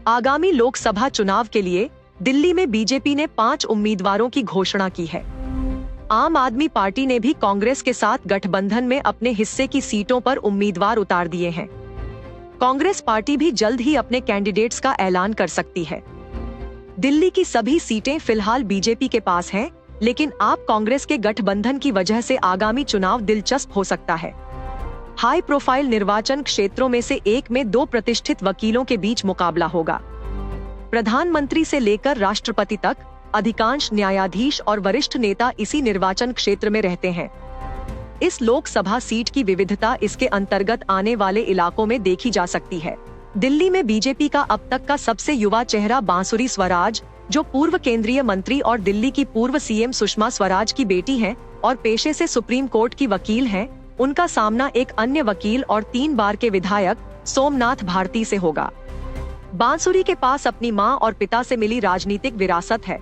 आगामी लोकसभा चुनाव के लिए दिल्ली में बीजेपी ने 5 उम्मीदवारों की घोषणा की है। आम आदमी पार्टी ने भी कांग्रेस के साथ गठबंधन में अपने हिस्से की सीटों पर उम्मीदवार उतार दिए हैं। कांग्रेस पार्टी भी जल्द ही अपने कैंडिडेट्स का ऐलान कर सकती है। दिल्ली की सभी सीटें फिलहाल बीजेपी के पास हैं, लेकिन आप कांग्रेस के गठबंधन की वजह से आगामी चुनाव दिलचस्प हो सकता है। हाई प्रोफाइल निर्वाचन क्षेत्रों में से एक में 2 प्रतिष्ठित वकीलों के बीच मुकाबला होगा। प्रधानमंत्री से लेकर राष्ट्रपति तक अधिकांश न्यायाधीश और वरिष्ठ नेता इसी निर्वाचन क्षेत्र में रहते हैं। इस लोकसभा सीट की विविधता इसके अंतर्गत आने वाले इलाकों में देखी जा सकती है। दिल्ली में बीजेपी का अब तक का सबसे युवा चेहरा बांसुरी स्वराज, जो पूर्व केंद्रीय मंत्री और दिल्ली की पूर्व सीएम सुषमा स्वराज की बेटी हैं और पेशे से सुप्रीम कोर्ट की वकील हैं, उनका सामना एक अन्य वकील और 3 बार के विधायक सोमनाथ भारती से होगा। बांसुरी के पास अपनी मां और पिता से मिली राजनीतिक विरासत है।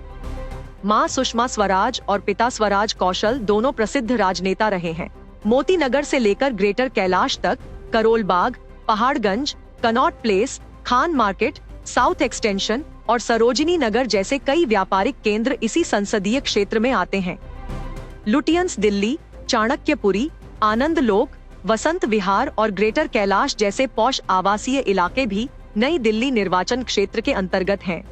मां सुषमा स्वराज और पिता स्वराज कौशल दोनों प्रसिद्ध राजनेता रहे हैं। मोती नगर से लेकर ग्रेटर कैलाश तक, करोल बाग, पहाड़गंज, कनॉट प्लेस, खान मार्केट, साउथ एक्सटेंशन और सरोजिनी नगर जैसे कई व्यापारिक केंद्र इसी संसदीय क्षेत्र में आते हैं। लुटियंस दिल्ली, चाणक्यपुरी, आनंद लोक, वसंत विहार और ग्रेटर कैलाश जैसे पॉश आवासीय इलाके भी नई दिल्ली निर्वाचन क्षेत्र के अंतर्गत हैं।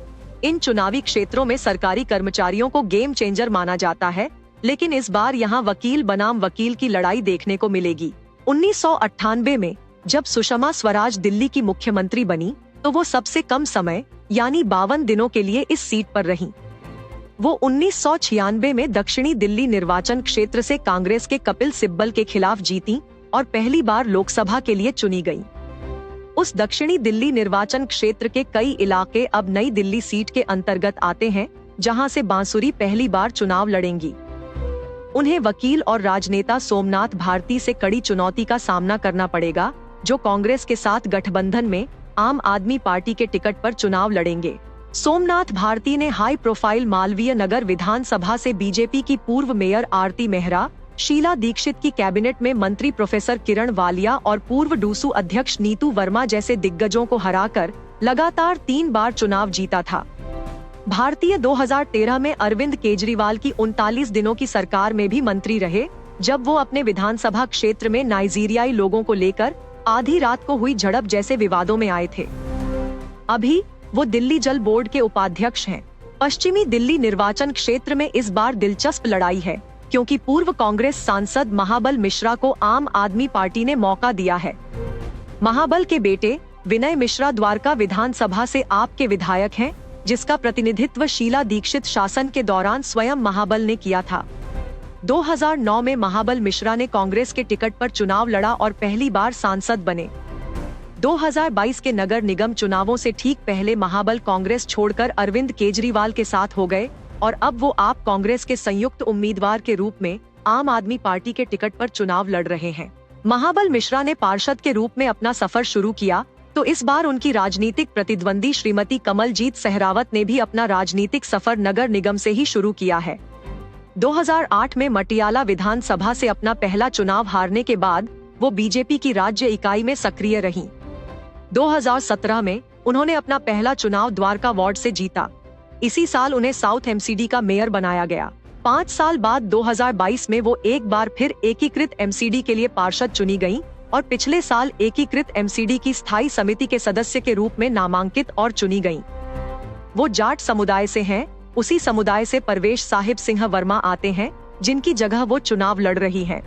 इन चुनावी क्षेत्रों में सरकारी कर्मचारियों को गेम चेंजर माना जाता है, लेकिन इस बार यहां वकील बनाम वकील की लड़ाई देखने को मिलेगी। 1998 में जब सुषमा स्वराज दिल्ली की मुख्यमंत्री बनी, तो वो सबसे कम समय यानी 52 दिनों के लिए इस सीट पर रहीं। वो 1996 में दक्षिणी दिल्ली निर्वाचन क्षेत्र से कांग्रेस के कपिल सिब्बल के खिलाफ जीती और पहली बार लोकसभा के लिए चुनी गयी। उस दक्षिणी दिल्ली निर्वाचन क्षेत्र के कई इलाके अब नई दिल्ली सीट के अंतर्गत आते हैं, जहां से बांसुरी पहली बार चुनाव लड़ेंगी। उन्हें वकील और राजनेता सोमनाथ भारती से कड़ी चुनौती का सामना करना पड़ेगा, जो कांग्रेस के साथ गठबंधन में आम आदमी पार्टी के टिकट पर चुनाव लड़ेंगे। सोमनाथ भारती ने हाई प्रोफाइल मालवीय नगर विधानसभा से बीजेपी की पूर्व मेयर आरती मेहरा, शीला दीक्षित की कैबिनेट में मंत्री प्रोफेसर किरण वालिया और पूर्व डूसू अध्यक्ष नीतू वर्मा जैसे दिग्गजों को हराकर लगातार 3 बार चुनाव जीता था। भारतीय 2013 में अरविंद केजरीवाल की 39 दिनों की सरकार में भी मंत्री रहे, जब वो अपने विधानसभा क्षेत्र में नाइजीरियाई लोगों को लेकर आधी रात को हुई झड़प जैसे विवादों में आए थे। अभी वो दिल्ली जल बोर्ड के उपाध्यक्ष हैं। पश्चिमी दिल्ली निर्वाचन क्षेत्र में इस बार दिलचस्प लड़ाई है, क्योंकि पूर्व कांग्रेस सांसद महाबल मिश्रा को आम आदमी पार्टी ने मौका दिया है। महाबल के बेटे विनय मिश्रा द्वारका विधानसभा से आप के विधायक हैं, जिसका प्रतिनिधित्व शीला दीक्षित शासन के दौरान स्वयं महाबल ने किया था। 2009 में महाबल मिश्रा ने कांग्रेस के टिकट पर चुनाव लड़ा और पहली बार सांसद बने। 2022 के नगर निगम चुनावों से ठीक पहले महाबल कांग्रेस छोड़कर अरविंद केजरीवाल के साथ हो गए और अब वो आप कांग्रेस के संयुक्त उम्मीदवार के रूप में आम आदमी पार्टी के टिकट पर चुनाव लड़ रहे हैं। महाबल मिश्रा ने पार्षद के रूप में अपना सफर शुरू किया, तो इस बार उनकी राजनीतिक प्रतिद्वंदी श्रीमती कमलजीत सहरावत ने भी अपना राजनीतिक सफर नगर निगम से ही शुरू किया है। 2008 में मटियाला विधानसभा से अपना पहला चुनाव हारने के बाद वो बीजेपी की राज्य इकाई में सक्रिय रहीं। 2017 में उन्होंने अपना पहला चुनाव द्वारका वार्ड से जीता। इसी साल उन्हें साउथ एमसीडी का मेयर बनाया गया। 5 साल बाद 2022 में वो एक बार फिर एकीकृत एमसीडी के लिए पार्षद चुनी गयीं और पिछले साल एकीकृत एमसीडी की स्थायी समिति के सदस्य के रूप में नामांकित और चुनी गयीं। वो जाट समुदाय से हैं। उसी समुदाय से परवेश साहिब सिंह वर्मा आते हैं, जिनकी जगह वो चुनाव लड़ रही हैं।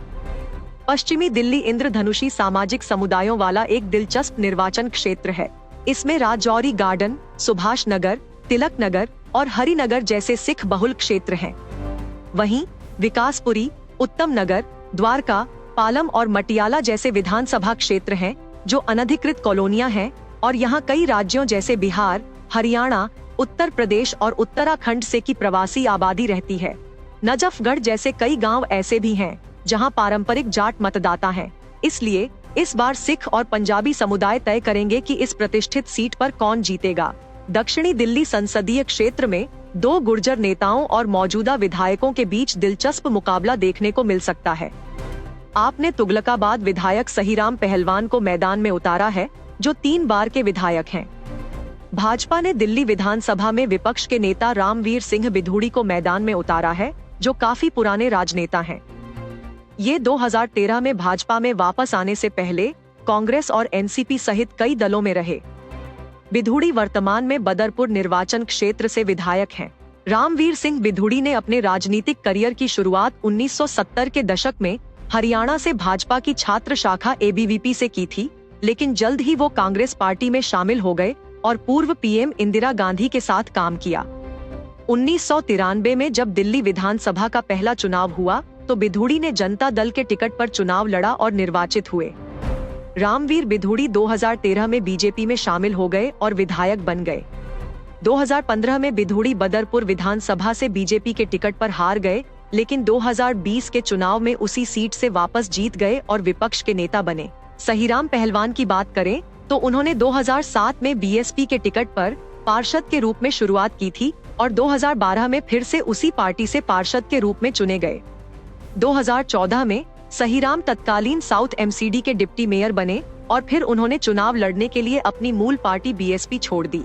पश्चिमी दिल्ली इंद्रधनुषी सामाजिक समुदायों वाला एक दिलचस्प निर्वाचन क्षेत्र है। इसमें राजौरी गार्डन, सुभाष नगर, तिलक नगर और हरिनगर जैसे सिख बहुल क्षेत्र हैं। वहीं विकासपुरी, उत्तम नगर, द्वारका, पालम और मटियाला जैसे विधानसभा क्षेत्र हैं, जो अनधिकृत कॉलोनियां हैं और यहाँ कई राज्यों जैसे बिहार, हरियाणा, उत्तर प्रदेश और उत्तराखंड से की प्रवासी आबादी रहती है। नजफगढ़ जैसे कई गांव ऐसे भी हैं, जहां पारंपरिक जाट मतदाता हैं। इसलिए इस बार सिख और पंजाबी समुदाय तय करेंगे कि इस प्रतिष्ठित सीट पर कौन जीतेगा। दक्षिणी दिल्ली संसदीय क्षेत्र में 2 गुर्जर नेताओं और मौजूदा विधायकों के बीच दिलचस्प मुकाबला देखने को मिल सकता है। आपने तुगलकाबाद विधायक सहीराम पहलवान को मैदान में उतारा है, जो 3 बार के विधायक हैं। भाजपा ने दिल्ली विधानसभा में विपक्ष के नेता रामवीर सिंह बिधूड़ी को मैदान में उतारा है, जो काफी पुराने राजनेता हैं। ये 2013 में भाजपा में वापस आने से पहले कांग्रेस और एनसीपी सहित कई दलों में रहे। बिधूड़ी वर्तमान में बदरपुर निर्वाचन क्षेत्र से विधायक हैं। रामवीर सिंह बिधूड़ी ने अपने राजनीतिक करियर की शुरुआत 1970 के दशक में हरियाणा से भाजपा की छात्र शाखा एबीवीपी से की थी, लेकिन जल्द ही वो कांग्रेस पार्टी में शामिल हो गए और पूर्व पीएम इंदिरा गांधी के साथ काम किया। 1993 में जब दिल्ली विधानसभा का पहला चुनाव हुआ तो बिधूड़ी ने जनता दल के टिकट पर चुनाव लड़ा और निर्वाचित हुए। रामवीर बिधूड़ी 2013 में बीजेपी में शामिल हो गए और विधायक बन गए। 2015 में बिधूड़ी बदरपुर विधानसभा से बीजेपी के टिकट पर हार गए, लेकिन 2020 के चुनाव में उसी सीट से वापस जीत गए और विपक्ष के नेता बने। सहीराम पहलवान की बात करें तो उन्होंने 2007 में बीएसपी के टिकट पर पार्षद के रूप में शुरुआत की थी और 2012 में फिर से उसी पार्टी से पार्षद के रूप में चुने गए। 2014 में सहीराम तत्कालीन साउथ एमसीडी के डिप्टी मेयर बने और फिर उन्होंने चुनाव लड़ने के लिए अपनी मूल पार्टी बीएसपी छोड़ दी।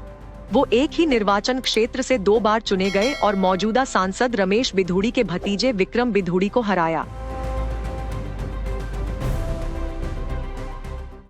वो एक ही निर्वाचन क्षेत्र से 2 बार चुने गए और मौजूदा सांसद रमेश बिधूड़ी के भतीजे विक्रम बिधूड़ी को हराया।